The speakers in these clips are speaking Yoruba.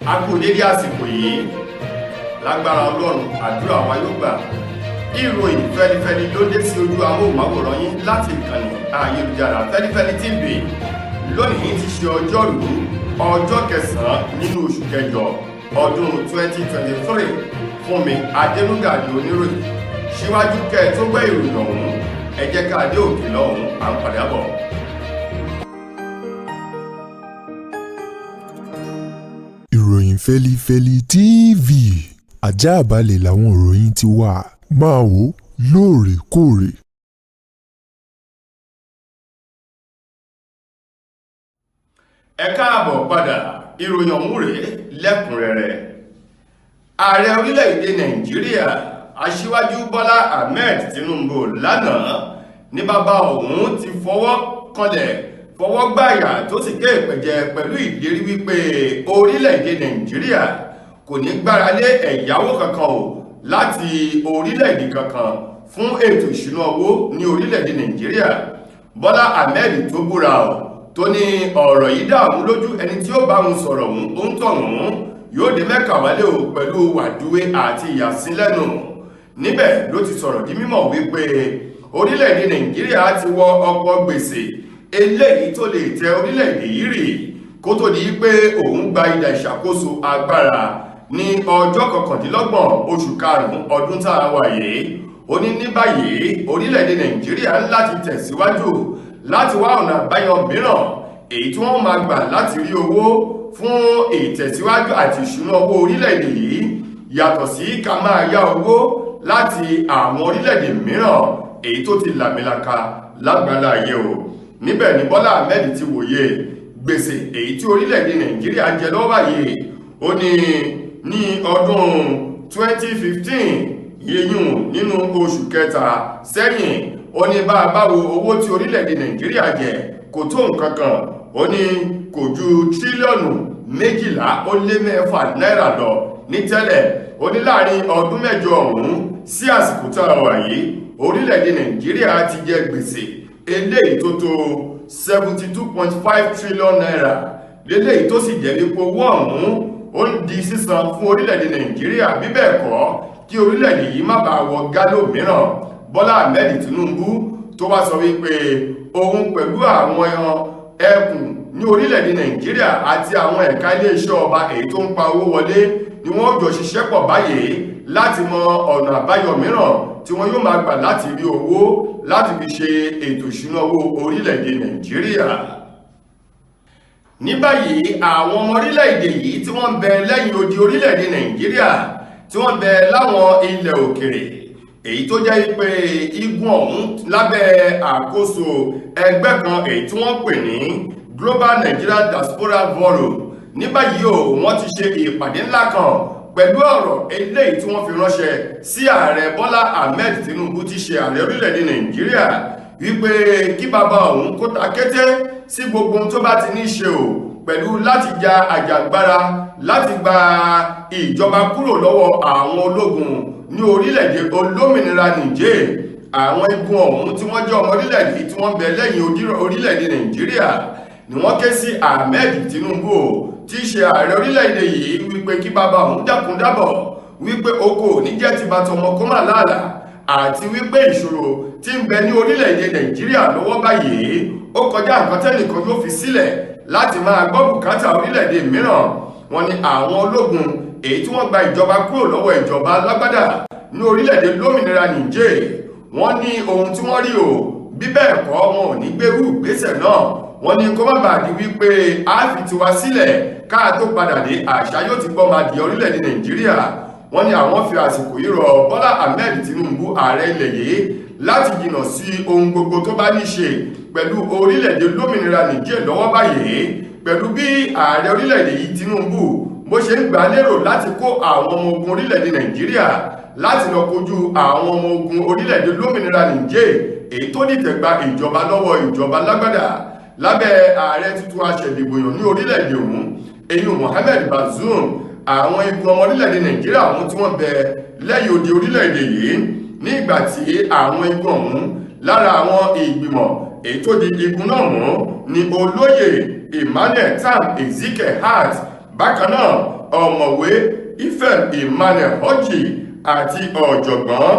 A kú dédé àsìkò yìí lágbára Ọlọ́run àdúrà wa yóò gbà. Ìròyìn fẹ́lifẹ́li ló dé sí ojú amóhùnmáwòrán yín láti ìkànnì ayélujára Feli-feli TV. Lónìí ti ṣe ọjọ́rú ọjọ́ kẹsàn-án nínú oṣù kẹjọ ọdún 2023. Fúnmi Adénúgàdé oníròyìn. Síwájú kẹ́ tó gbọ́ ìròyìn ọ̀hún, ẹ jẹ́ ká dé òkè lọ́hùn à ń padà bọ̀. Ìròyìn Feli-feli TV, àjààbálẹ̀ làwọn ìròyìn ti wà, máa wò lóòrèkóòrè. Ẹ káàbọ̀ padà, ìròyìn ọ̀hún rèé lẹ́kùnrẹ́rẹ́. Ààrẹ orílẹ̀-èdè Nàìjíríà Aṣíwájú Bọ́lá Ahmed Tinubu lánàá ní bàbá òun ti fọwọ́ gbàyà tó sì ké ìpẹ̀jẹ pẹ̀lú ìlérí wípé orílẹ̀-èdè Nàìjíríà kò ní gbára lé ẹ̀yáwó kankan o láti orílẹ̀-èdè kankan fún ètò ìṣúná owó ní orílẹ̀-èdè Nàìjíríà. Bọ́lá Ahmed tó búra o tó ní ọ̀rọ̀ yìí dààmú lójú ẹni tí ó bá òun sọ̀rọ̀ òun ó ń tọ̀hún yóò dé Mẹ́kà wálé o pẹ̀lú wàdúwé àti ìyàsílẹ́nu. Níbẹ̀ ló ti sọ̀rọ̀ di mímọ̀ wípé orílẹ̀-èdè Nàìjíríà ti wọ ọ̀pọ̀ gbèsè eléyìí tó lè tẹ orílẹ̀-èdè yìí rì kó tó di pé òun gba ìdá ìṣàkóso agbára ní ọjọ́ 29 oṣù karùn-ún ọdún tá a wà yìí. Ó ní ní báyìí orílẹ̀-èdè Nàìjíríà ń láti tẹ̀síwájú láti wá ọ̀nà àbáyọ mìíràn èyí tí wọ́n máa gbà láti rí owó fún ìtẹ̀síwájú àti ìṣúná owó orílẹ̀-èdè yìí yàtọ̀ sí ká máa yá owó láti àwọn orílẹ̀-èdè mìíràn èyí tó ti làmìlaka lágbàlá ayé o. Níbẹ̀ ni Bọ́lá Ahmed ti wòye gbèsè èyí tí orílẹ̀-èdè Nàìjíríà jẹ lọ́wọ́ báyìí. Ó ní ọdún 2015 yíyún nínú oṣù kẹta sẹ́yìn, ó ní bá a bá wo owó tí orílẹ̀-èdè Nàìjíríà jẹ kò tó nǹkan kan. Ó ní kò ju tírílíọ̀nù 12.6 náírà lọ ní tẹ́lẹ̀. Ó ní láàrin ọdún mẹ́jọ ọ̀hún sí àsìkò tá a wà yìí orílẹ̀-èdè Nàìjíríà ti jẹ gbèsè eléyìí tó tó 72.5 trillion naira, léléyìí tó sì jẹ́ wípé owó ọ̀hún ó ń di sísan fún orílẹ̀-èdè Nàìjíríà bí bẹ́ẹ̀ kọ́ kí orílẹ̀-èdè yìí má bàa wọ gálò mìíràn. Bọ́lá Ahmed Tinubu tó wá sọ wípé òun pẹ̀lú àwọn ẹkùn ní orílẹ̀-èdè Nàìjíríà àti àwọn ẹ̀ka iléeṣẹ́ ọba èyí tó ń pa owó wọlé ni wọ́n jọ ṣiṣẹ́ pọ̀ báyìí láti mọ ọ̀nà àbáyọ mìíràn tí wọ́n yóò máa gbà láti rí owó láti fi ṣe ètò ìṣúná owó orílẹ̀-èdè Nàìjíríà. Ní báyìí àwọn ọmọ orílẹ̀-èdè yìí tí wọ́n ń bẹ lẹ́yìn odi orílẹ̀-èdè Nàìjíríà tí wọ́n ń bẹ láwọn ilẹ̀ òkèrè èyí tó jẹ́ pé igun ọ̀hún lábẹ́ àkóso ẹgbẹ́ kan èyí tí wọ́n pè ní Global Nigeria Diaspora Forum. Ní báyìí o wọ́n ti ṣe ìpàdé ńlá kan pẹ̀lú ọ̀rọ̀ eléyìí tí wọ́n fi ránṣẹ́ sí ààrẹ Bọ́lá Ahmed Tinubu tí ṣe ààrẹ orílẹ̀-èdè Nàìjíríà wípé kí bàbá òun kó ta kété sí gbogbo tó bá ti ní ṣe o pẹ̀lú láti ja àjàgbára láti gba ìjọba kúrò lọ́wọ́ àwọn ológun ní orílẹ̀-èdè olómìnira Niger. Àwọn igun ọ̀hún tí wọ́n jẹ́ ọmọ orílẹ̀-èdè tí wọ́n bẹ lẹ́yìn orílẹ̀-èdè Nàìjíríà ni wọ́n ké sí Ahmed Tinubu tí í ṣe ààrẹ orílẹ̀-èdè yìí wípé kí bàbá òun dákun dábọ̀ wípé oko ò ní jẹ́ ti bàtọ̀ ọmọ kó má láàlà àti wípé ìṣòro tí ń bẹ ní orílẹ̀-èdè Nàìjíríà lọ́wọ́ báyìí ó kọjá nǹkan tẹ́nìkan yóò fi sílẹ̀ láti máa gbọ́ bùkátà orílẹ̀-èdè mìíràn. Wọ́n ní àwọn ológun èyí tí wọ́n gba ìjọba kúrò lọ́wọ́ ìjọba alágbádá ní orílẹ̀-èdè lómìnira Niger, wọ́n ní ohun tí wọ́n rí o bí bẹ́ẹ̀ kọ́ wọn ò ní gbérú ìgbésẹ̀ náà. Wọ́n ní kó má bàa di wípé a fi tiwa sílẹ̀ káà tó padà dé àṣà yóò ti gbọ́ máa di orílẹ̀-èdè Nàìjíríà. Wọ́n ní àwọn fi àsìkò yìí rọ Bọ́lá Ahmed Tinubu ààrẹ ilẹ̀ yìí láti jìnnà sí ohun gbogbo tó bá ní ṣe pẹ̀lú orílẹ̀-èdè lómìnira Niger lọ́wọ́ báyìí, pẹ̀lú bí ààrẹ orílẹ̀-èdè yìí Tinubu bó ṣe ń gbà lérò láti kó àwọn ọmọ ogun orílẹ̀-èdè Nàìjíríà láti lọ kojú àwọn ọmọ ogun orílẹ̀-èdè lómìnira Niger èyí tó dìtẹ̀gbà ìjọba lọ́wọ́ ìjọba lágbádá lábẹ́ ààrẹ tuntun aṣèdìbòyàn ní orílẹ̀-èdè ọ̀hún èyí Mohammed Bazoum. Àwọn igun ọmọ orílẹ̀-èdè Nàìjíríà ọ̀hún tí wọ́n bẹ lẹ́yìn odi orílẹ̀-èdè yìí ní ìgbà tí àwọn igun ọ̀hún lára àwọn ìgbìmọ̀ èyí tó di igun náà mú ni olóyè Emmanuel Tam Ezike Hart bákan náà ọ̀mọ̀wé Ifem Emmanuel Orji àti ọ̀jọ̀gbọ́n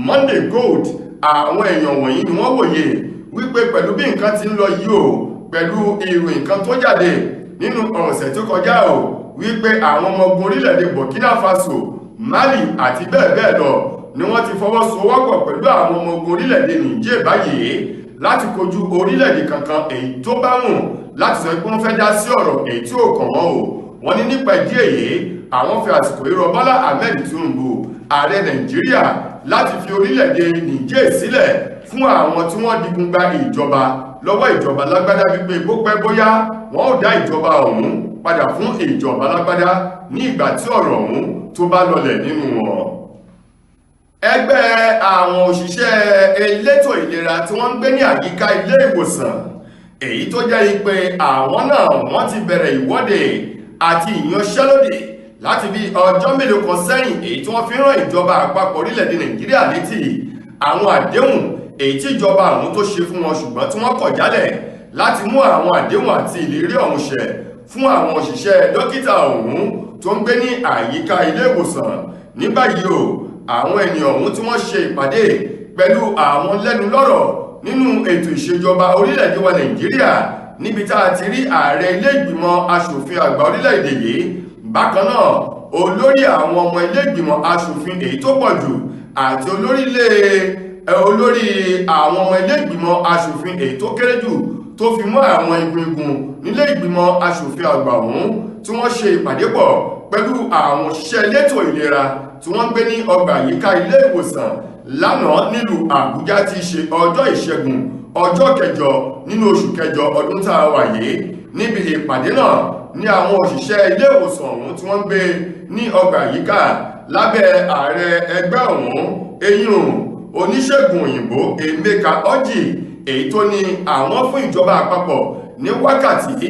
Monday Gold. Àwọn èèyàn wọ̀nyí ni wọ́n wòye wípé pẹ̀lú bí nǹkan ti ń lọ yìí o, pẹ̀lú ìròyìn kan tó jáde nínú ọ̀sẹ̀ tó kọjá o, wípé àwọn ọmọ ogun orílẹ̀-èdè Burkina Faso, Mali àti bẹ́ẹ̀ bẹ́ẹ̀ lọ ni wọ́n ti fọwọ́sowọ́pọ̀ pẹ̀lú àwọn ọmọ ogun orílẹ̀-èdè Niger báyìí láti kojú orílẹ̀-èdè kankan èyí tó bá wù láti sọ pé wọ́n fẹ́ dá sí ọ̀rọ̀ èyí tí ò kàn wọ́n o. Wọ́n ní nípa ìdí èyí àwọn fi àsìkò ìrọ̀ Bọ́lá Ahmed Tinubu ààrẹ Nàìjíríà láti fi orílẹ̀-èdè Niger sílẹ̀ fún àwọn tí wọ́n digun gba ìjọba lọ́wọ́ ìjọba lágbádá wípé bó pẹ́ bóyá wọ́n ó dá ìjọba ọ̀hún padà fún ìjọba lágbádá ní ìgbà tí ọ̀rọ̀ ọ̀hún tó bá lọlẹ̀ nínú wọn. Ẹgbẹ́ àwọn òṣìṣẹ́ elétò ìlera tí wọ́n ń gbé ní àyíká ilé ìwòsàn èyí tó jẹ́ pé àwọn náà wọ́n ti bẹ̀rẹ̀ ìwọ́de àti ìyanṣẹ́lódì láti bí ọjọ́ mélòó kan sẹ́yìn èyí tí wọ́n fi rán ìjọba àpapọ̀ orílẹ̀-èdè Nàìjíríà létí àwọn àdéhùn èyí tí ìjọba ọ̀hún tó ṣe fún wọn ṣùgbọ́n tí wọ́n kọ̀ jálẹ̀ láti mú àwọn àdéhùn àti ìlérí ọ̀hún ṣẹ fún àwọn òṣìṣẹ́ dókítà ọ̀hún tó ń gbé ní àyíká ilé ìwòsàn. Ní báyìí o, àwọn ènìyàn ọ̀hún tí wọ́n ṣe ìpàdé pẹ̀lú àwọn lẹ́nu lọ́rọ̀ nínú ètò ìṣèjọba orílẹ̀-èdè wa Nàìjíríà níbi tá a ti rí ààrẹ ilé ìgbìmọ̀ aṣòfin àgbà orílẹ̀-èdè yìí, bákan náà olórí àwọn ọmọ ilé ìgbìmọ̀ aṣòfin èyí tó pọ̀ jù àti olórí àwọn ọmọ ilé ìgbìmọ̀ aṣòfin èyí tó kéré jù tó fi mọ́ àwọn igun nílé ìgbìmọ̀ aṣòfin àgbà ọ̀hún tí wọ́n ṣe ìpàdé pọ̀ pẹ̀lú àwọn òṣìṣẹ́ elétò ìlera tí wọ́n gbé ní ọgbà àyíká ilé ìwòsàn lánàá nílùú Àbújá tí í ṣe ọjọ́ ìṣẹ́gun ọjọ́ kẹjọ nínú oṣù kẹjọ ọdún tá a wà yìí. Níbi ìpàdé náà ní àwọn òṣìṣẹ́ ilé ìwòsàn ọ̀hún tí wọ́n gbé ní ọgbà àyíká lábẹ́ ààrẹ ẹgbẹ́ ọ̀hún eyín oníṣègùn òyìnbó Emeka Orji èyí tó ní àwọn fún ìjọba àpapọ̀ ní wákàtí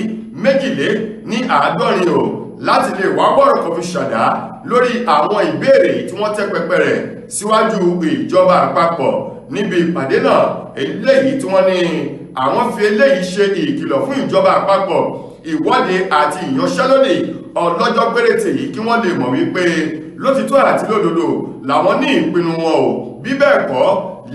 72 o láti lè wá bọ̀rọ̀ kan fi ṣàdá lórí àwọn ìbéèrè tí wọ́n tẹ́ pẹpẹ rẹ̀ síwájú ìjọba àpapọ̀. Níbi ìpàdé náà eléyìí tí wọ́n ní àwọn fi eléyìí ṣe ìkìlọ̀ fún ìjọba àpapọ̀ ìwọ́de àti ìyanṣẹ́lódì ọlọ́jọ́ péréte yìí kí wọ́n lè mọ̀ wípé lótìtọ́ àti lódodo làwọn ní ìpinnu wọn o, bí bẹ́ẹ̀ kọ́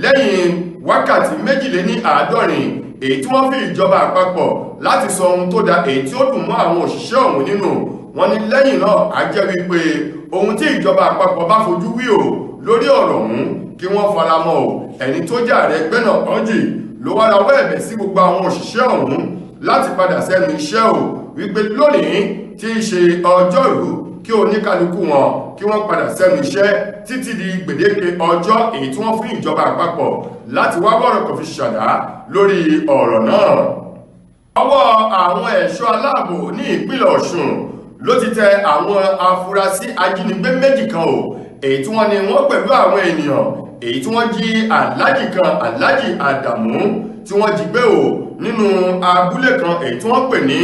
lẹ́yìn wákàtí 72 èyí tí wọ́n fi ìjọba àpapọ̀ láti sọ ohun tó da èyí tí ó dùn mọ́ àwọn òṣìṣẹ́ ọ̀hún nínú. Wọ́n ní lẹ́yìn náà á jẹ́ wípé ohun tí ìjọba àpapọ̀ bá fojú wí o lórí ọ̀rọ̀ ọ̀hún kí wọ́n faramọ́ o. Ẹni tó jẹ́ ààrẹ ẹgbẹ́ náà Orji ló wá rawọ́ ẹ̀bẹ̀ sí gbogbo àwọn òṣìṣẹ́ ọ̀hún láti padà sẹ́nu iṣẹ́ o, wípé lónìí tí í ṣe ọjọ́rú kí oníkálukú wọn kí wọ́n padà sẹ́nu iṣẹ́ títí di gbèdéke ọjọ́ èyí tí wọ́n fún ìjọba àpapọ̀ láti wá bọ̀rọ̀ kan fi ṣàdá lórí ọ̀rọ̀ náà. Ọwọ́ àwọn ẹ̀ṣọ́ aláàbò ní ìpínlẹ̀ Ọ̀ṣun ló ti tẹ àwọn afurasí ajínigbé méjì kan o, èyí tí wọ́n ní wọ́n pẹ̀lú àwọn ènìyàn èyí tí wọ́n jí aláàjì kan Aláàjì Àdàmú tí wọ́n jí gbé o nínú abúlé kan èyí tí wọ́n pè ní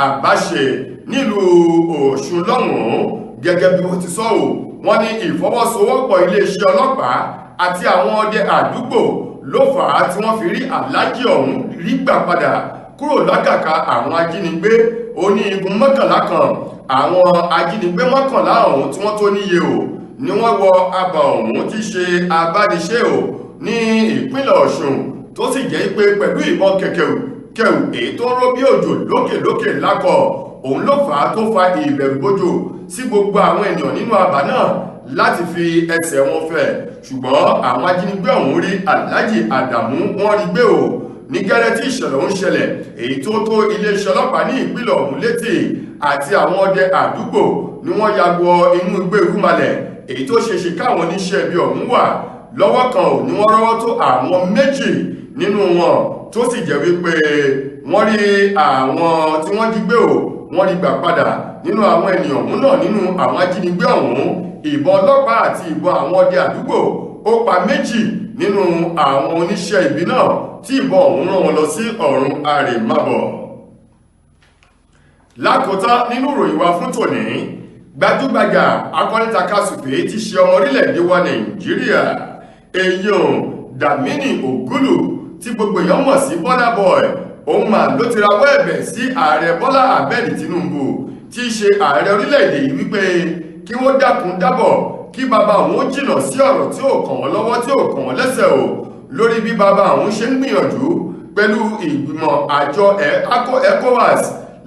Àbáṣe nílùú Ọ̀ṣun lọ́hùn-ún. Gẹ́gẹ́ bí wọ́n ti sọ o, wọ́n ní ìfọwọ́sowọ́pọ̀ iléeṣẹ́ ọlọ́pàá àti àwọn ọdẹ àdúgbò ló fà á tí wọ́n fi rí aláàjì ọ̀hún rí gbà padà kúrò lákàkà àwọn ajínigbé oní igun 11 kan. Àwọn ajínigbé 11 ọ̀hún tí wọ́n tó níye o ni wọ́n wọ abà ọ̀hún tí ṣe abániṣe o ní ìpínlẹ̀ Ọ̀ṣun tó sì jẹ́ pé pẹ̀lú ìbọn kẹ̀kẹ̀ù èyí tó ń ró bí òjò lókè lákọ̀ òun ló fà á tó fa ìbẹ̀rùbojo sí gbogbo àwọn ènìyàn nínú abà náà láti fi ẹsẹ̀ wọn fẹ̀. Ṣùgbọ́n àwọn ajínigbé ọ̀hún rí Aláàjì Àdàmú wọ́n rí gbé o ní gẹ́rẹ́ tí ìṣẹ̀lẹ̀ ń ṣẹlẹ̀ èyí tó tó iléeṣẹ́ ọlọ́pàá ní ìpínlẹ̀ ọ̀hún létí àti àwọn ọdẹ àdúgbò ni wọ́n yàgò inú igbó irúnmalẹ̀ èyí tó ṣeéṣe káwọn oníṣẹ́ ibi ọ̀hún wà lọ́wọ́ kan ò ní wọ́n rọ́wọ́ tó àwọn méjì nínú wọn tó sì jẹ́ wípé wọ́n rí àwọn tí wọ́n jí gbé o wọ́n rí gbà padà nínú àwọn ènìyàn ọ̀hún náà. Nínú àwọn ajínigbé ọ̀hún ìbọn ọlọ́pàá àti ìbọn àwọn ọdẹ àdúgbò ó pa méjì nínú àwọn oníṣẹ́ ibi náà tí ìbọn ọ̀hún rán wọn lọ sí ọ̀run àrèmábọ̀. Lákòótán nínú ìròyìn wa fún tòní, gbajúgbajà akọ́nítàkasùfé ti ṣe ọmọ orílẹ̀-èdè wa Nàìjíríà èèyàn Dàmínì Ògúlù tí gbogbo èèyàn mọ̀ sí Burna Boy òun mà ló ti rawọ́ ẹ̀bẹ̀ sí ààrẹ Bọ́lá Ahmed Tinubu tí í ṣe ààrẹ orílẹ̀-èdè yìí wípé kí wọ́n dákun dábọ̀ kí bàbá àwọn jìnnà sí ọ̀rọ̀ tí ò kàn wọ́n lọ́wọ́ tí ò kàn wọ́n lẹ́sẹ̀ o lórí bí bàbá àwọn ṣe ń gbìyànjú pẹ̀lú ìgbìmọ̀ àjọ ECOWAS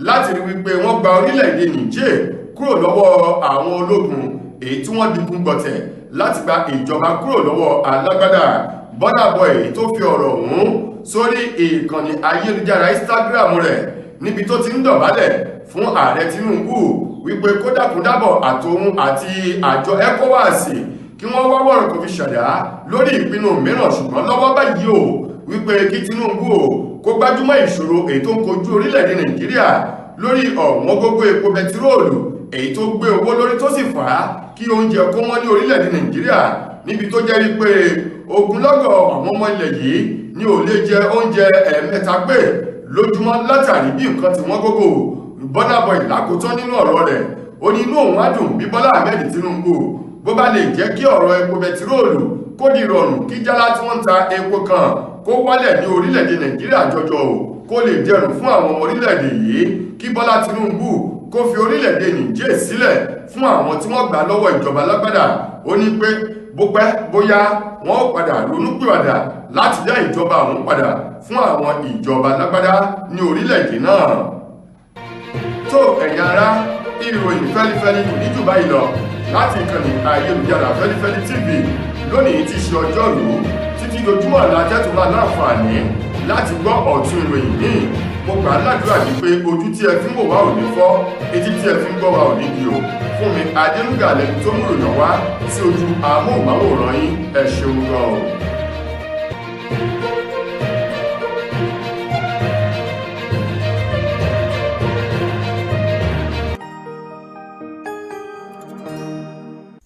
láti rí wípé wọ́n gba orílẹ̀-èdè Niger kúrò lọ́wọ́ àwọn ológun èyí tí wọ́n digun gbọ̀tẹ̀ láti gba ìjọba kúrò lọ́wọ́ alágbádá. Burna Boy èyí tó fi ọ̀rọ̀ ọ̀hún sórí ìkànnì ayélujára Instagram rẹ̀ níbi tó ti ń dọ̀bálẹ̀ fún ààrẹ Tinubu wípé kó dákun dábọ̀ àtòun àti àjọ ECOWAS kí wọ́n wá wọ̀rọ̀ kò fi ṣàdá lórí ìpinnu mìíràn ṣùgbọ́n lọ́wọ́ báyìí o wípé kí Tinubu kó gbájúmọ́ ìṣòro èyí tó ń kojú orílẹ̀-èdè Nàìjíríà lórí ọ̀wọ́n gógó epo bẹtiróòlù èyí tó gbé owó lórí tó sì fà á kí oúnjẹ kó wọ́n ní orílẹ̀-èdè Nàìjíríà níbi tó jẹ́ wípé ogunlọ́gọ̀ àwọn ọmọ ilẹ̀ yìí ni ò lè jẹ oúnjẹ ẹ̀ẹ̀mẹ́ta pé lójúmọ́ látàrí bí nǹkan tí wọ́n gógó. Burna Boy lákòótán nínú ọ̀rọ̀ rẹ̀ ó ní inú òun á dùn bí Bọ́lá Ahmed Tinubu bó bá lè jẹ́ kí ọ̀rọ̀ epo bẹtiróòlù kó di rọrùn kí jálá tí wọ́n ń ta epo kan kó wálẹ̀ ní orílẹ̀-èdè Nàìjíríà jọjọ o kó lè dẹrùn fún àwọn ọmọ orílẹ̀-èdè yìí kí Bọ́lá Tinubu kó fi orílẹ̀-èdè Niger sílẹ̀ fún àwọn tí wọ́n gbà lọ́wọ́ ìjọba lágbádá. Ó ní pé bó pẹ́ bóyá wọ́n ó padà ronúpìwàdà láti dá ìjọba àwọn padà fún àwọn ìjọba lágbádá ní orílẹ̀-èdè náà. tó ẹ̀yin ará, ìròyìn fẹ́lifẹ́li kò ní jù báyìí lọ láti ìkànnì ayélujára Feli-feli TV lónìí ti ṣe ọjọ́rú títí dojúmọ́ ọ̀la tẹ́tùmá láǹfààní láti gbọ́ ọ̀tún ìròyìn míì. Mo gbà á ládùúrà ní pé ojú tí ẹ fi ń wò wá ò ní fọ́, etí tí ẹ fi ń gbọ́ wá ò ní di o. fún mi Adénúgà lẹni tó mú ìròyìn wá sí ojú amóhùnmáwòrán yín. Ẹ ṣeun gan o.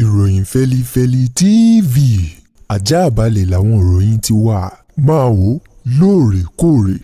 Ìròyìn Feli-feli TV àjààbálẹ̀ làwọn ìròyìn ti wà máa wò lóòrèkóòrè.